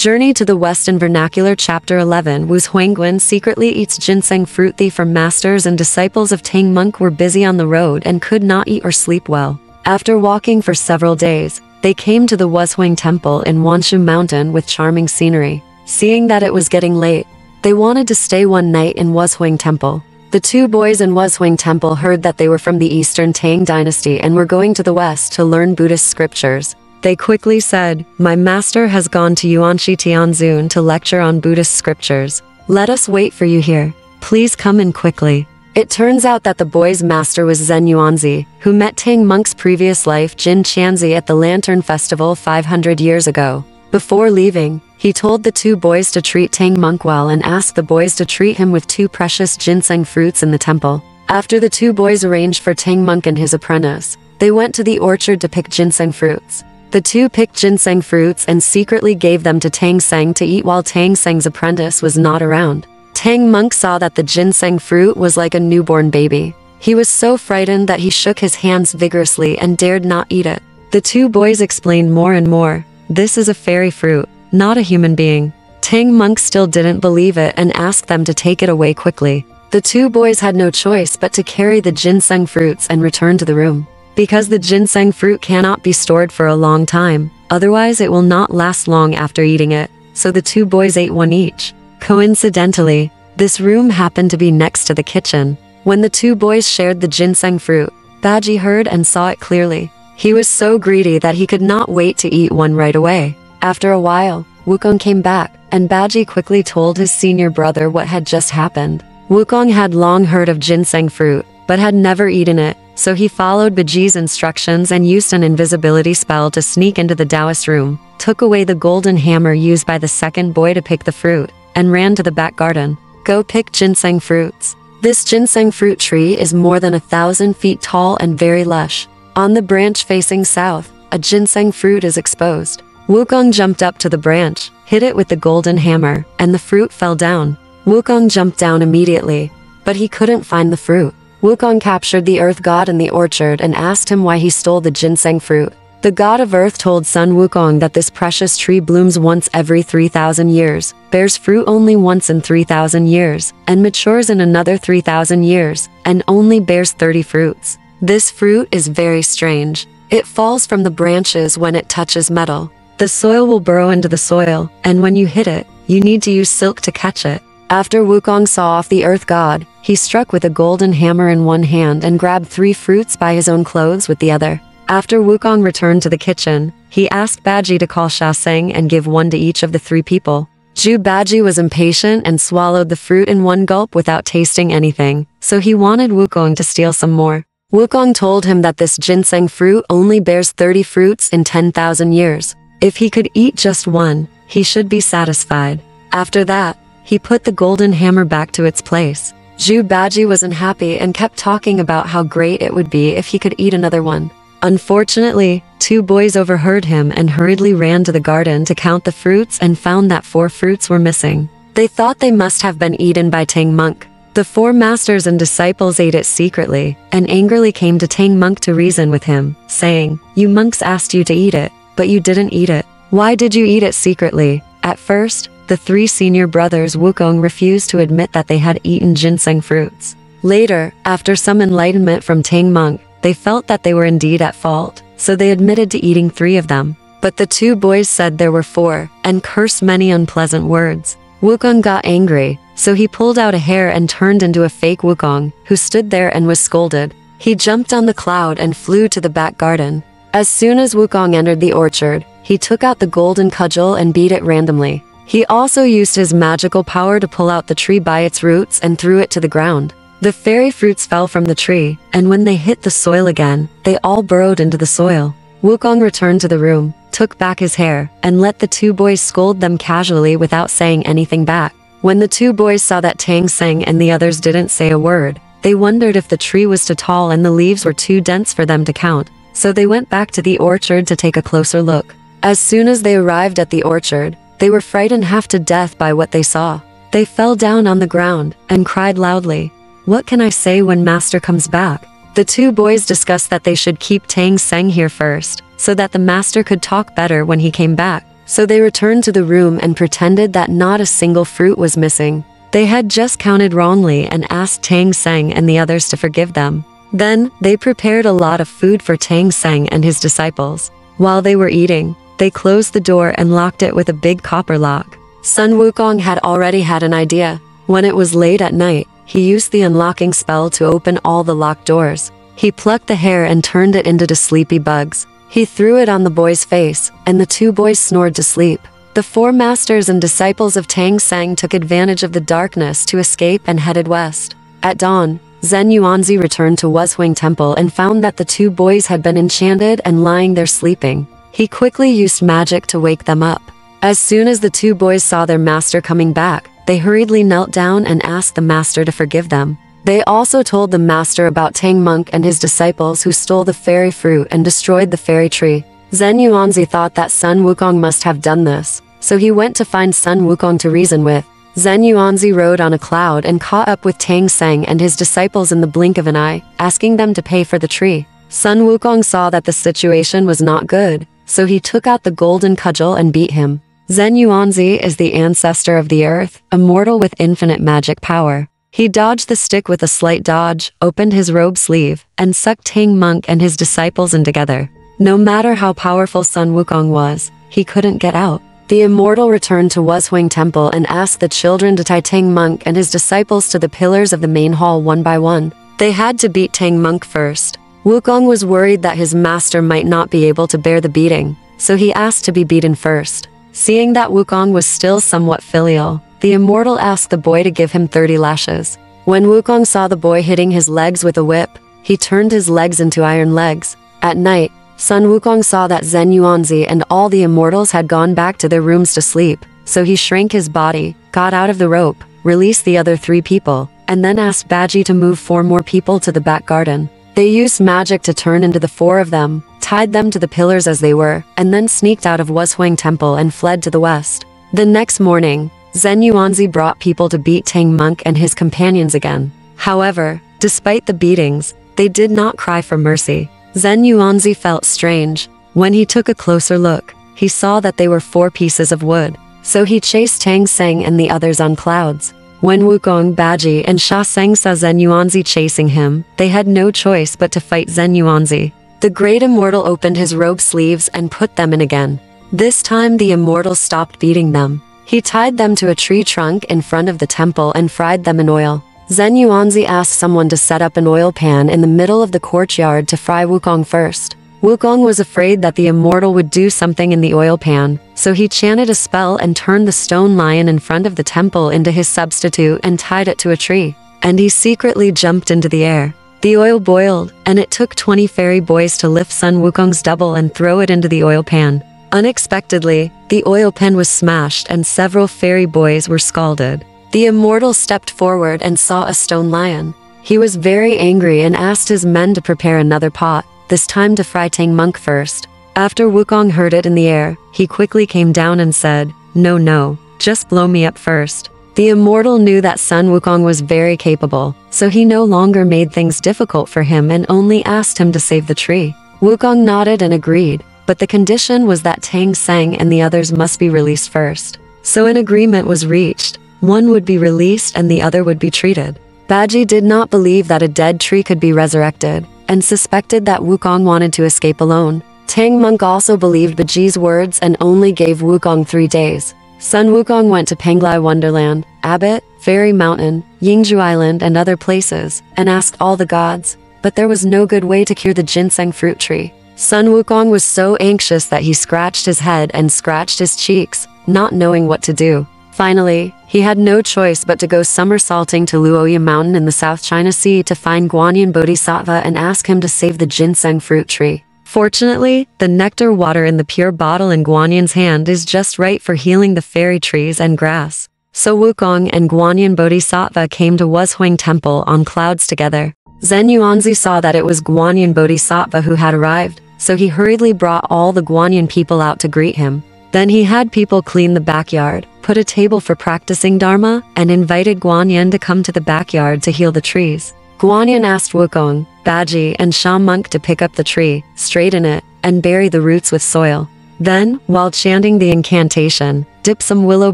Journey to the West in Vernacular Chapter 11. Wuzhuang secretly eats ginseng fruit. The from masters and disciples of Tang Monk were busy on the road and could not eat or sleep well. After walking for several days, they came to the Wuzhuang temple in Wanshu Mountain with charming scenery. Seeing that it was getting late, they wanted to stay one night in Wuzhuang temple. The two boys in Wuzhuang temple heard that they were from the Eastern Tang dynasty and were going to the West to learn Buddhist scriptures. They quickly said, "My master has gone to Yuanshi Tianzun to lecture on Buddhist scriptures. Let us wait for you here. Please come in quickly." It turns out that the boys' master was Zhen Yuanzi, who met Tang Monk's previous life Jin Qianzi at the Lantern Festival 500 years ago. Before leaving, he told the two boys to treat Tang Monk well and asked the boys to treat him with 2 precious ginseng fruits in the temple. After the two boys arranged for Tang Monk and his apprentice, they went to the orchard to pick ginseng fruits. The two picked ginseng fruits and secretly gave them to Tang Seng to eat while Tang Seng's apprentice was not around. Tang Monk saw that the ginseng fruit was like a newborn baby. He was so frightened that he shook his hands vigorously and dared not eat it. The two boys explained more and more. "This is a fairy fruit, not a human being." Tang Monk still didn't believe it and asked them to take it away quickly. The two boys had no choice but to carry the ginseng fruits and return to the room. Because the ginseng fruit cannot be stored for a long time, otherwise it will not last long after eating it, so the two boys ate one each. Coincidentally, this room happened to be next to the kitchen. When the two boys shared the ginseng fruit, Bajie heard and saw it clearly. He was so greedy that he could not wait to eat one right away. After a while, Wukong came back, and Bajie quickly told his senior brother what had just happened. Wukong had long heard of ginseng fruit, but had never eaten it, so he followed Bajie's instructions and used an invisibility spell to sneak into the Taoist room, took away the golden hammer used by the second boy to pick the fruit, and ran to the back garden. "Go pick ginseng fruits. This ginseng fruit tree is more than 1,000 feet tall and very lush. On the branch facing south, a ginseng fruit is exposed." Wukong jumped up to the branch, hit it with the golden hammer, and the fruit fell down. Wukong jumped down immediately, but he couldn't find the fruit. Wukong captured the earth god in the orchard and asked him why he stole the ginseng fruit. The god of earth told Sun Wukong that this precious tree blooms once every 3,000 years, bears fruit only once in 3,000 years, and matures in another 3,000 years, and only bears 30 fruits. This fruit is very strange. It falls from the branches when it touches metal. The soil will burrow into the soil, and when you hit it, you need to use silk to catch it. After Wukong saw off the earth god, he struck with a golden hammer in one hand and grabbed 3 fruits by his own clothes with the other. After Wukong returned to the kitchen, he asked Bajie to call Sha Seng and give one to each of the 3 people. Zhu Bajie was impatient and swallowed the fruit in one gulp without tasting anything, so he wanted Wukong to steal some more. Wukong told him that this ginseng fruit only bears 30 fruits in 10,000 years. If he could eat just one, he should be satisfied. After that, he put the golden hammer back to its place. Zhu Bajie was unhappy and kept talking about how great it would be if he could eat another one. Unfortunately, 2 boys overheard him and hurriedly ran to the garden to count the fruits and found that 4 fruits were missing. They thought they must have been eaten by Tang Monk. The 4 masters and disciples ate it secretly, and angrily came to Tang Monk to reason with him, saying, "You monks asked you to eat it, but you didn't eat it. Why did you eat it secretly?" At first, the 3 senior brothers Wukong refused to admit that they had eaten ginseng fruits. Later, after some enlightenment from Tang Monk, they felt that they were indeed at fault, so they admitted to eating 3 of them. But the 2 boys said there were 4, and cursed many unpleasant words. Wukong got angry, so he pulled out a hair and turned into a fake Wukong, who stood there and was scolded. He jumped on the cloud and flew to the back garden. As soon as Wukong entered the orchard, he took out the golden cudgel and beat it randomly. He also used his magical power to pull out the tree by its roots and threw it to the ground. The fairy fruits fell from the tree, and when they hit the soil again, they all burrowed into the soil. Wukong returned to the room, took back his hair, and let the 2 boys scold them casually without saying anything back. When the 2 boys saw that Tang Seng and the others didn't say a word, they wondered if the tree was too tall and the leaves were too dense for them to count, so they went back to the orchard to take a closer look. As soon as they arrived at the orchard, they were frightened half to death by what they saw. They fell down on the ground and cried loudly. "What can I say when master comes back?" The 2 boys discussed that they should keep Tang Seng here first, so that the master could talk better when he came back. So they returned to the room and pretended that not a single fruit was missing. They had just counted wrongly and asked Tang Seng and the others to forgive them. Then, they prepared a lot of food for Tang Seng and his disciples. While they were eating, they closed the door and locked it with a big copper lock. Sun Wukong had already had an idea. When it was late at night, he used the unlocking spell to open all the locked doors. He plucked the hair and turned it into sleepy bugs. He threw it on the boy's face, and the two boys snored to sleep. The 4 masters and disciples of Tang Seng took advantage of the darkness to escape and headed west. At dawn, Zhen Yuanzi returned to Wuzhuang Temple and found that the 2 boys had been enchanted and lying there sleeping. He quickly used magic to wake them up. As soon as the 2 boys saw their master coming back, they hurriedly knelt down and asked the master to forgive them. They also told the master about Tang Monk and his disciples who stole the fairy fruit and destroyed the fairy tree. Zhen Yuanzi thought that Sun Wukong must have done this, so he went to find Sun Wukong to reason with. Zhen Yuanzi rode on a cloud and caught up with Tang Seng and his disciples in the blink of an eye, asking them to pay for the tree. Sun Wukong saw that the situation was not good, so he took out the golden cudgel and beat him. Zhen Yuanzi is the ancestor of the earth, immortal with infinite magic power. He dodged the stick with a slight dodge, opened his robe sleeve, and sucked Tang Monk and his disciples in together. No matter how powerful Sun Wukong was, he couldn't get out. The immortal returned to Wuzhuang Temple and asked the children to tie Tang Monk and his disciples to the pillars of the main hall one by one. They had to beat Tang Monk first. Wukong was worried that his master might not be able to bear the beating, so he asked to be beaten first. Seeing that Wukong was still somewhat filial, the immortal asked the boy to give him 30 lashes. When Wukong saw the boy hitting his legs with a whip, he turned his legs into iron legs. At night, Sun Wukong saw that Zhen Yuanzi and all the immortals had gone back to their rooms to sleep, so he shrank his body, got out of the rope, released the other 3 people, and then asked Bajie to move 4 more people to the back garden. They used magic to turn into the 4 of them, tied them to the pillars as they were, and then sneaked out of Wuzhuang Temple and fled to the west. The next morning, Zhen Yuanzi brought people to beat Tang Monk and his companions again. However, despite the beatings, they did not cry for mercy. Zhen Yuanzi felt strange. When he took a closer look, he saw that they were 4 pieces of wood. So he chased Tang Seng and the others on clouds. When Wukong, Bajie, and Sha Seng saw Zhen Yuanzi chasing him, they had no choice but to fight Zhen Yuanzi. The great immortal opened his robe sleeves and put them in again. This time the immortal stopped beating them. He tied them to a tree trunk in front of the temple and fried them in oil. Zhen Yuanzi asked someone to set up an oil pan in the middle of the courtyard to fry Wukong first. Wukong was afraid that the immortal would do something in the oil pan, so he chanted a spell and turned the stone lion in front of the temple into his substitute and tied it to a tree. And he secretly jumped into the air. The oil boiled, and it took 20 fairy boys to lift Sun Wukong's double and throw it into the oil pan. Unexpectedly, the oil pan was smashed and several fairy boys were scalded. The immortal stepped forward and saw a stone lion. He was very angry and asked his men to prepare another pot, this time to fry Tang Monk first. After Wukong heard it in the air, he quickly came down and said, No, just blow me up first. The immortal knew that Sun Wukong was very capable, so he no longer made things difficult for him and only asked him to save the tree. Wukong nodded and agreed, but the condition was that Tang Seng and the others must be released first. So an agreement was reached. One would be released and the other would be treated. Bajie did not believe that a dead tree could be resurrected, and suspected that Wukong wanted to escape alone. Tang Monk also believed Bajie's words and only gave Wukong 3 days. Sun Wukong went to Penglai Wonderland, Abbot, Fairy Mountain, Yingzhou Island and other places, and asked all the gods, but there was no good way to cure the ginseng fruit tree. Sun Wukong was so anxious that he scratched his head and scratched his cheeks, not knowing what to do. Finally, he had no choice but to go somersaulting to Luoya Mountain in the South China Sea to find Guanyin Bodhisattva and ask him to save the ginseng fruit tree. Fortunately, the nectar water in the pure bottle in Guanyin's hand is just right for healing the fairy trees and grass. So Wukong and Guanyin Bodhisattva came to Wuzhuang Temple on clouds together. Zhen Yuanzi saw that it was Guanyin Bodhisattva who had arrived, so he hurriedly brought all the Guanyin people out to greet him. Then he had people clean the backyard, put a table for practicing Dharma, and invited Guanyin to come to the backyard to heal the trees. Guanyin asked Wukong, Bajie, and Sha Monk to pick up the tree, straighten it, and bury the roots with soil. Then, while chanting the incantation, dip some willow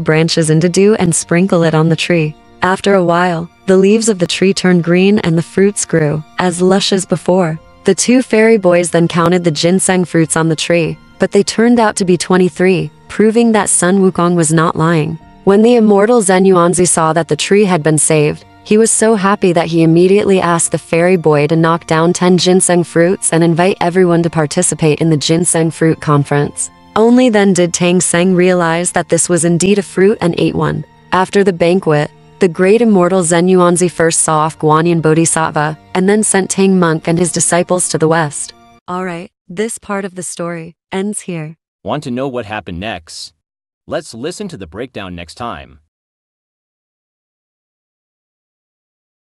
branches into dew and sprinkle it on the tree. After a while, the leaves of the tree turned green and the fruits grew, as lush as before. The two fairy boys then counted the ginseng fruits on the tree, but they turned out to be 23, proving that Sun Wukong was not lying. When the immortal Zhen Yuanzi saw that the tree had been saved, he was so happy that he immediately asked the fairy boy to knock down 10 ginseng fruits and invite everyone to participate in the ginseng fruit conference. Only then did Tang Seng realize that this was indeed a fruit and ate one. After the banquet, the great immortal Zhen Yuanzi first saw off Guanyin Bodhisattva, and then sent Tang Monk and his disciples to the west. Alright, this part of the story ends here. Want to know what happened next? Let's listen to the breakdown next time.